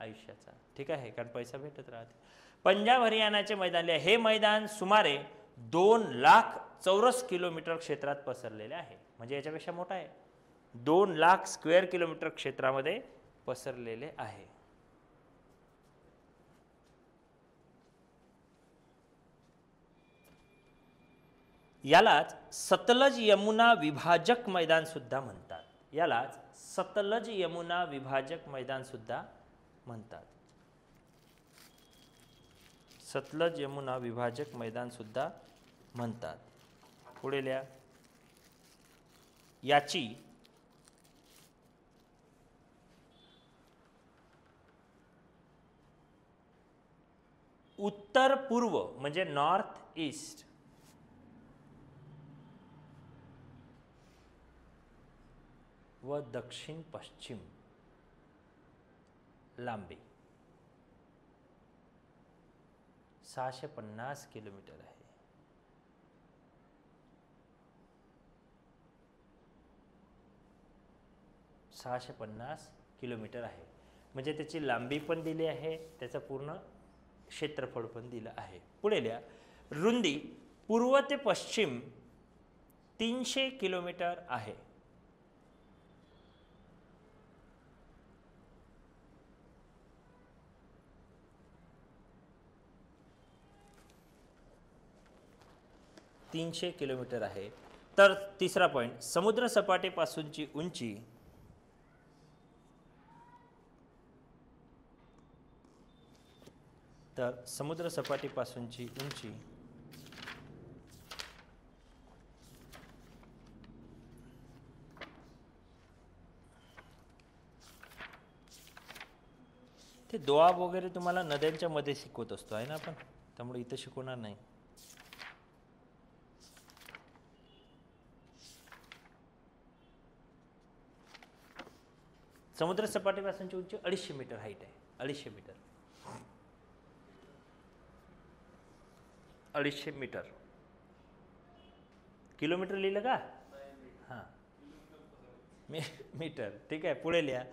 आयुष्याचा, ठीक आहे, कारण पैसा भेटत राहते. पंजाब हरियाणाचे मैदान हे मैदान सुमारे 2 लाख चौरस किलोमीटर क्षेत्रात पसरलेले आहे. म्हणजे याच्यापेक्षा मोठा आहे, 2 लाख स्क्वेअर किलोमीटर क्षेत्रामध्ये पसरलेले आहे. यालाच सतलज यमुना विभाजक मैदान सुद्धा म्हणतात. यालाच सतलज यमुना विभाजक मैदान सुद्धा म्हणतात. सतलज यमुना विभाजक मैदान सुद्धा म्हणतात. पुढे लिहा. याची उत्तर पूर्व म्हणजे नॉर्थ ईस्ट व दक्षिण पश्चिम लांबी 650 किलोमीटर आहे. किलोमीटर आहे. म्हणजे त्याची लांबी पण दिली आहे, त्याचं पूर्ण क्षेत्रफळ पण दिलं आहे. पुढे लिहा. रुंदी पूर्व ते पश्चिम 300 किलोमीटर आहे. किलोमीटर आहे. तर तिसरा पॉइंट, समुद्र सपाटीपासूनची उंची तर समुद्र सपाटीपासूनची उंची ते दोआब वगैरे तुम्हाला नद्यांच्या मध्ये शिकवत असतो आहे ना आपण, त्यामुळे इथं शिकवणार नाही. समुद्र सपाटीपासूनची उंची 250 मीटर हाईट आहे. 250 मीटर 250 मीटर. किलोमीटर लिहिलं का? हां, मीटर, ठीक आहे. पुढे लिहा.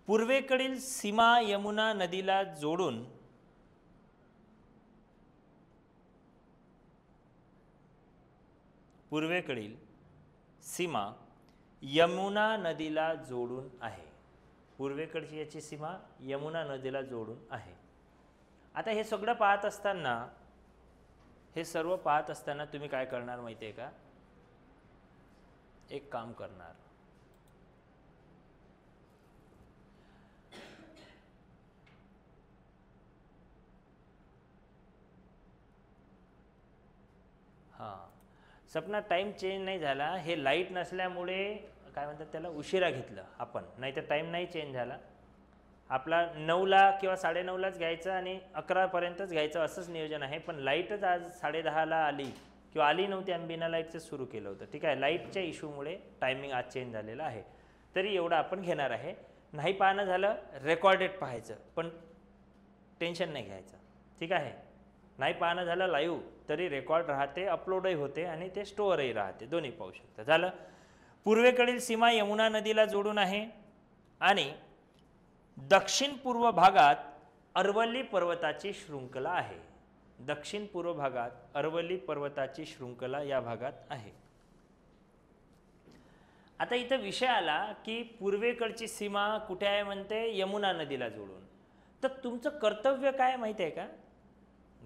पूर्वेकडील सीमा यमुना नदीला जोडून पूर्वेकडील सीमा यमुना नदीला जोडून आहे. पूर्वेकडची याची सीमा यमुना नदीला जोडून आहे. आता हे सगळं पाहत असताना, हे सर्व पाहत असताना तुम्ही काय करणार माहिती आहे का? एक काम करणार. हां, सपना टाइम चेंज नाही झाला. हे लाईट नसल्यामुळे काय म्हणतात त्याला, उशिरा घेतलं आपण, नाहीतर टाईम नाही चेंज झाला. आपला 9ला किंवा 9:30लाच घ्यायचं आणि 11पर्यंतच घ्यायचं असंच नियोजन आहे. पण लाईटच आज 10:30ला आली किंवा आली नव्हती, आम्ही बिना लाईटचं सुरू केलं होतं, ठीक आहे. लाईटच्या इश्यूमुळे टायमिंग आज चेंज झालेला आहे. तरी एवढं आपण घेणार आहे. नाही पाहणं झालं रेकॉर्डेड पाहायचं, पण टेन्शन नाही घ्यायचं, ठीक आहे. नाही पाहणं झालं लाईव्ह तरी रेकॉर्ड राहते, अपलोडही होते आणि ते स्टोअरही राहते, दोन्ही पाहू शकता. झालं. पूर्वेकडील सीमा यमुना नदीला जोडून आहे आणि दक्षिण पूर्व भागात अरवल्ली पर्वताची शृंखला आहे. दक्षिण पूर्व भागात अरवल्ली पर्वताची शृंखला या भागात आहे. आता इथं विषय आला की पूर्वेकडची सीमा कुठे आहे म्हणते, यमुना नदीला जोडून. तर तुमचं कर्तव्य काय माहिती आहे का?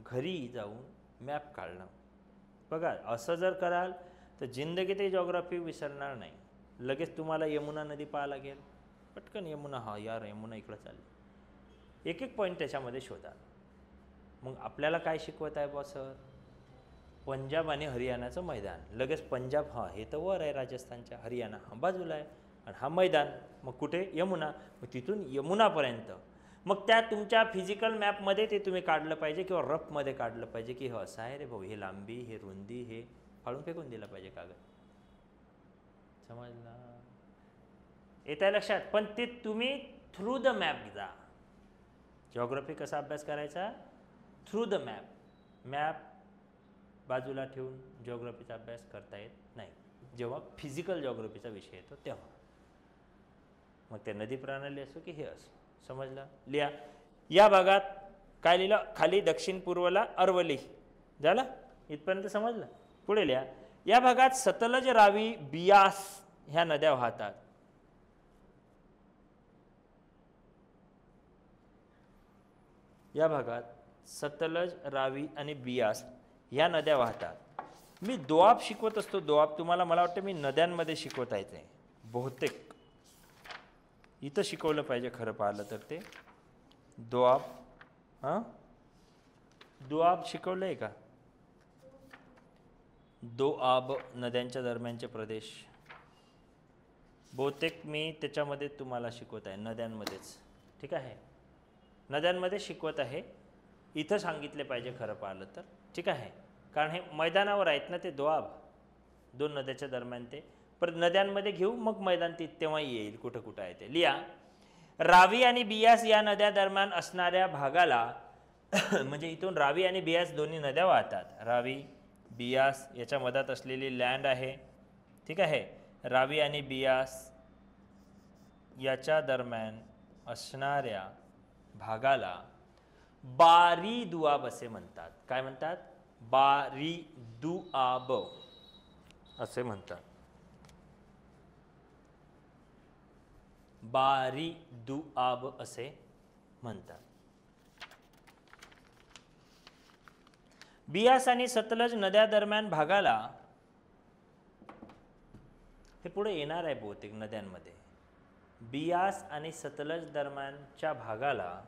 घरी जाऊन मॅप काढणं. बघा, असं जर कराल तर जिंदगीतही जॉग्राफी विसरणार नाही. लगेच तुम्हाला यमुना नदी पाहा लागेल, पटकन यमुना, हा यार यमुना इकडं चालली. एक एक पॉईंट त्याच्यामध्ये शोधा. मग आपल्याला काय शिकवत आहे बॉस सर? पंजाब आणि हरियाणाचं मैदान. लगेच पंजाब, हां हे तर वर आहे राजस्थानच्या, हरियाणा हा बाजूला आहे, आणि हा मैदान मग कुठे, यमुना. मग तिथून यमुनापर्यंत, मग त्या तुमच्या फिजिकल मॅपमध्ये ते तुम्ही काढलं पाहिजे किंवा रफमध्ये काढलं पाहिजे की हो असं आहे रे भाऊ, हे लांबी, हे रुंदी, हे फाडून फेकून दिलं पाहिजे कागद. समजला? येत आहे लक्षात? पण ते तुम्ही थ्रू द मॅप जा. जॉग्राफी कसा अभ्यास करायचा? Through the map. मॅप बाजूला ठेवून जॉग्राफीचा अभ्यास करता येत नाही. जेव्हा फिजिकल जॉग्राफीचा विषय येतो तेव्हा, मग ते नदी प्रणाली असो की हे असो. समजलं? लिहा. या भागात काय लिहिलं? खाली दक्षिण पूर्वला अरवली. झालं? इथपर्यंत समजलं? पुढे लिहा. या भागात सतलज, रावी, बियास ह्या नद्या वाहतात. या भागात सतलज, रावी आणि बियास ह्या नद्या वाहतात. मी दोआब शिकवत असतो. दोआब तुम्हाला मला वाटतं मी नद्यांमध्ये शिकवता येते बहुतेक. इथं शिकवलं पाहिजे खरं पाहिलं तर ते दोआब. हां, दोआब शिकवलं आहे का? दोआब नद्यांच्या दरम्यानचे प्रदेश बहुतेक मी त्याच्यामध्ये तुम्हाला शिकवत आहे, नद्यांमध्येच. ठीक आहे, नद्यांमध्ये शिकवत आहे. इथं सांगितले पाहिजे खरं पाहिलं तर. ठीक आहे, कारण हे मैदानावर आहेत ना ते दोआब, दोन नद्याच्या दरम्यान ते. परत नद्यांमध्ये घेऊ मग मैदान तेव्हा येईल कुठं कुठं आहे ते. लिहा. रावी आणि बियास या नद्या दरम्यान असणाऱ्या भागाला म्हणजे इथून रावी आणि बियास दोन्ही नद्या वाहतात. रावी बियास याच्या मधात असलेली लँड आहे. ठीक आहे, रावी आणि बियास याच्या दरम्यान असणाऱ्या भागाला बारी दुआब असे म्हणतात. काय म्हणतात? बारी दुआब असे म्हणतात. बारी दुआब असे म्हणतात. बियास आणि सतलज नद्या दरम्यान भागाला, हे पुढे येणार आहे बहुतेक नद्यांमध्ये, बियास आणि सतलज दरम्यानच्या भागाला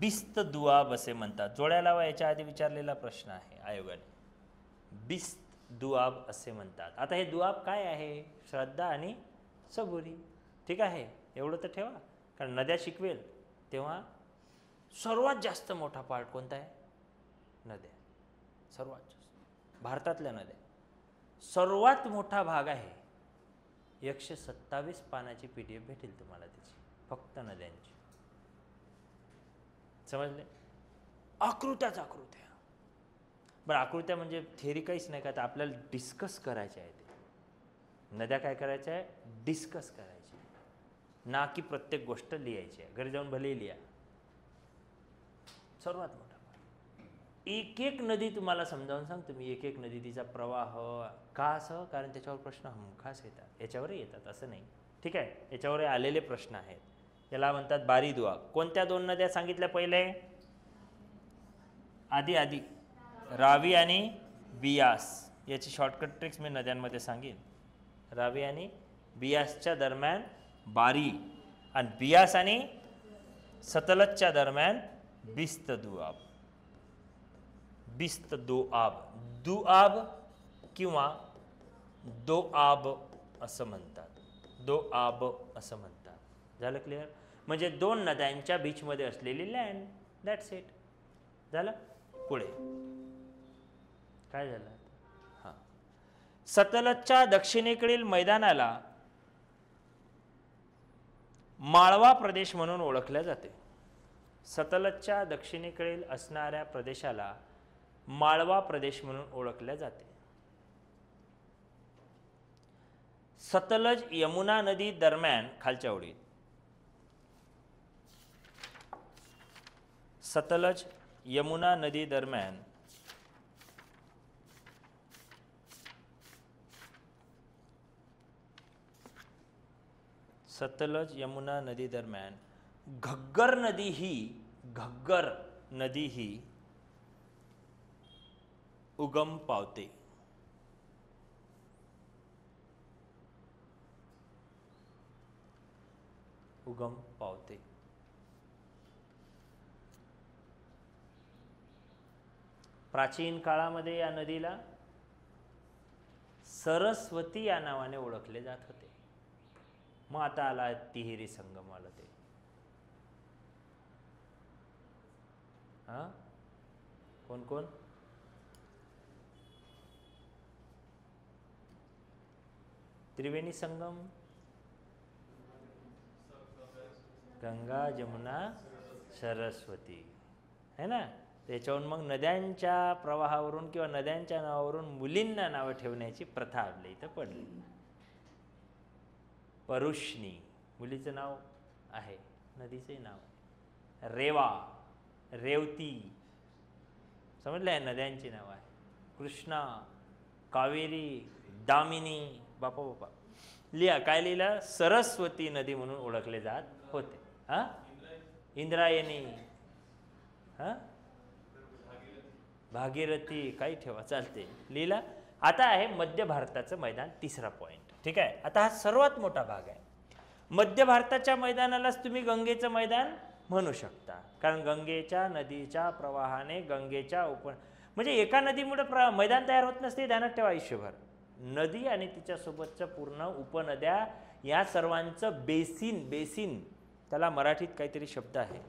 बिस्त दुआब असे म्हणतात. जोड्या लावा, याच्या आधी विचारलेला प्रश्न आहे आयोगाने. बिस्त दुआब असे म्हणतात. आता हे दुआब काय आहे? श्रद्धा आणि सबुरी. ठीक आहे, एवढं तर ठेवा, कारण नद्या शिकवेल तेव्हा सर्वात जास्त मोठा पार्ट कोणता आहे? नद्या. सर्वात जास्त भारतातल्या नद्या सर्वात मोठा भाग आहे. 127 पानाची PDF भेटेल तुम्हाला त्याची, फक्त नद्यांची. समजले? आकृत्याच आकृत्या. बरं, आकृत्या म्हणजे थेअरी काहीच नाही का, तर आपल्याला डिस्कस करायचे आहे ते. नद्या काय करायच्या आहे? डिस्कस करायचे, ना की प्रत्येक गोष्ट लिहायची आहे. घरी जाऊन भले लिहा. सर्वात मोठा एक एक नदी तुम्हाला समजावून सांगतो मी. एक एक नदी, तिचा प्रवाह का असं, कारण त्याच्यावर प्रश्न हमखास येतात. याच्यावरही येतात असं नाही. ठीक आहे, याच्यावर आलेले प्रश्न आहेत. याला म्हणतात बारी दुआब. कोणत्या दोन नद्या सांगितल्या पहिले? आधी रावी आणि बियास. याची शॉर्टकट ट्रिक्स मी नद्यांमध्ये सांगेन. रावी आणि बियासच्या दरम्यान बारी, आणि बियास आणि सतलजच्या दरम्यान बिस्त दुआब. बिस्त दुआब, दुआब किंवा दोआब असं म्हणतात. दोआब असं म्हणतात. झालं क्लिअर? म्हणजे दोन नद्यांच्या बीचमध्ये असलेली लँड. That's it. झालं? पुढे काय झालं? हां, सतलजच्या दक्षिणेकडील मैदानाला माळवा प्रदेश म्हणून ओळखले जाते. सतलजच्या दक्षिणेकडील असणाऱ्या प्रदेशाला माळवा प्रदेश म्हणून ओळखले जाते. सतलज यमुना नदी दरम्यान, खालच्या ओळीत, सतलज यमुना नदी दरम्यान सतलज यमुना नदी दरम्यान घग्गर नदी ही उगम पावते. उगम पावते. प्राचीन काळामध्ये या नदीला सरस्वती या नावाने ओळखले जात होते. मग आता आला तिहेरी संगम आला ते. कोण कोण? त्रिवेणी संगम, गंगा जमुना सरस्वती है ना. त्याच्यावरून मग नद्यांच्या प्रवाहावरून किंवा नद्यांच्या नावावरून मुलींना नावं ठेवण्याची प्रथा आपल्या इथं पडली. परुष्णी मुलीचं नाव आहे, नदीचंही नाव आहे. रेवा, रेवती, समजलं आहे, नद्यांची नाव आहे. कृष्णा, कावेरी, दामिनी, बापा बापा लिहा. काय लिहिलं? सरस्वती नदी म्हणून ओळखले जात होते. हा, इंद्रायणी, हा, भागीरथी, काही ठेवा चालते, लिहिला. आता आहे मध्य भारताचं मैदान, तिसरा पॉईंट. ठीक आहे. आता हा सर्वात मोठा भाग आहे. मध्य भारताच्या मैदानालाच तुम्ही गंगेचं मैदान म्हणू शकता, कारण गंगेच्या नदीच्या प्रवाहाने गंगेच्या म्हणजे एका नदीमुळे मैदान तयार होत नसते, ध्यानात ठेवा आयुष्यभर. नदी आणि तिच्यासोबतच्या पूर्ण उपनद्या या सर्वांचं बेसिन, त्याला मराठीत काहीतरी शब्द आहे,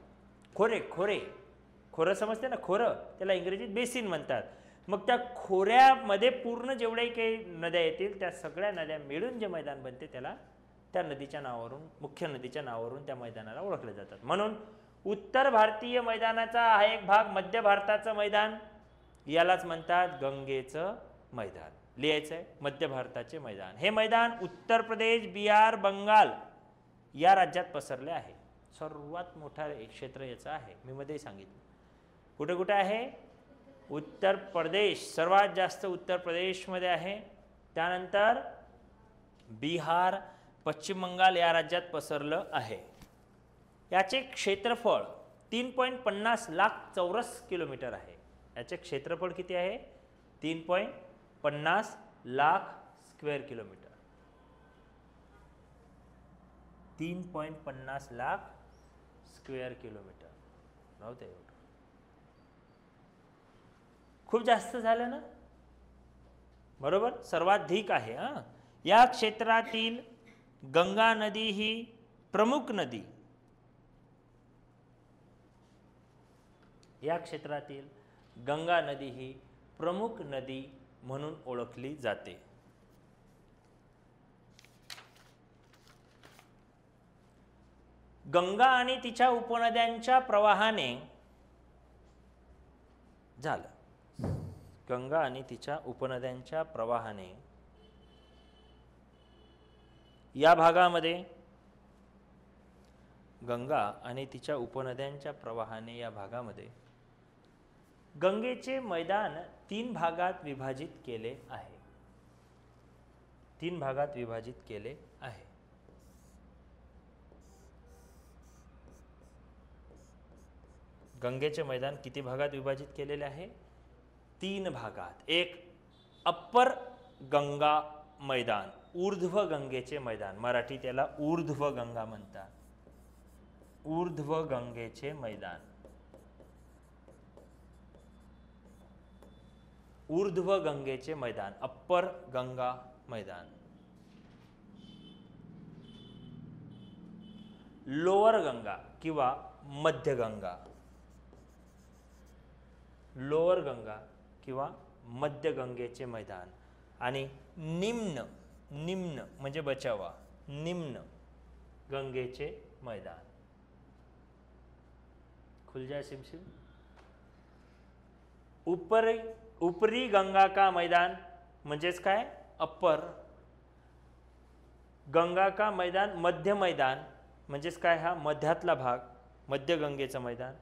खोरं समजते ना, खोरं, त्याला इंग्रजीत बेसिन म्हणतात. मग त्या खोऱ्यामध्ये पूर्ण जेवढ्याही काही नद्या येतील त्या सगळ्या नद्या मिळून जे मैदान बनते त्याला त्या नदीच्या नावावरून, मुख्य नदीच्या नावावरून त्या मैदानाला ओळखले जातात. म्हणून उत्तर भारतीय मैदानाचा हा एक भाग मध्य भारताचं मैदान, यालाच म्हणतात गंगेचं मैदान. लिहायचं आहे मध्य भारताचे मैदान. हे मैदान उत्तर प्रदेश, बिहार, बंगाल या राज्यात पसरले आहे. सर्वात मोठा क्षेत्र याचं आहे, मी मध्ये सांगितलं. कुठे कुठे आहे? उत्तर प्रदेश, सर्वात जास्त उत्तर प्रदेशमध्ये आहे. त्यानंतर बिहार, पश्चिम बंगाल या राज्यात पसरलं आहे. याचे क्षेत्रफळ 3.50 लाख चौरस किलोमीटर आहे. याचे क्षेत्रफळ किती आहे? 3.50 lakh square kilometre. 3.50 lakh square kilometre नव्हते एवढं, खूप जास्त झालं ना, बरोबर. सर्वाधिक आहे. हां, या क्षेत्रातील गंगा नदी ही प्रमुख नदी, या क्षेत्रातील गंगा नदी ही प्रमुख नदी म्हणून ओळखली जाते. गंगा आणि तिच्या उपनद्यांच्या प्रवाहाने झालं. गंगा आणि तिच्या उपनद्यांच्या प्रवाहाने या भागामध्ये, गंगा आणि तिच्या उपनद्यांच्या प्रवाहाने या भागामध्ये गंगेचे मैदान 3 भागात विभाजित केले आहे. 3 भागात विभाजित केले आहे. गंगेचे मैदान किती भागात विभाजित केलेले आहे? 3 भागात. एक अप्पर गंगा मैदान, ऊर्ध्व गंगेचे मैदान, मराठीत याला ऊर्ध्व गंगा म्हणतात. ऊर्ध्व गंगेचे मैदान, ऊर्ध्व गंगेचे मैदान, अप्पर गंगा मैदान. लोअर गंगा किंवा मध्य गंगा, लोअर गंगा किंवा मध्य गंगेचे मैदान. आणि निम्न म्हणजे बचावा, निम्न गंगेचे मैदान. खुल जाए सिमसिम. उपरी गंगा का मैदान म्हणजेच काय? अप्पर. गंगा का मैदान, मध्य मैदान म्हणजेच काय? हा मध्यातला भाग, मध्य गंगेचं मैदान.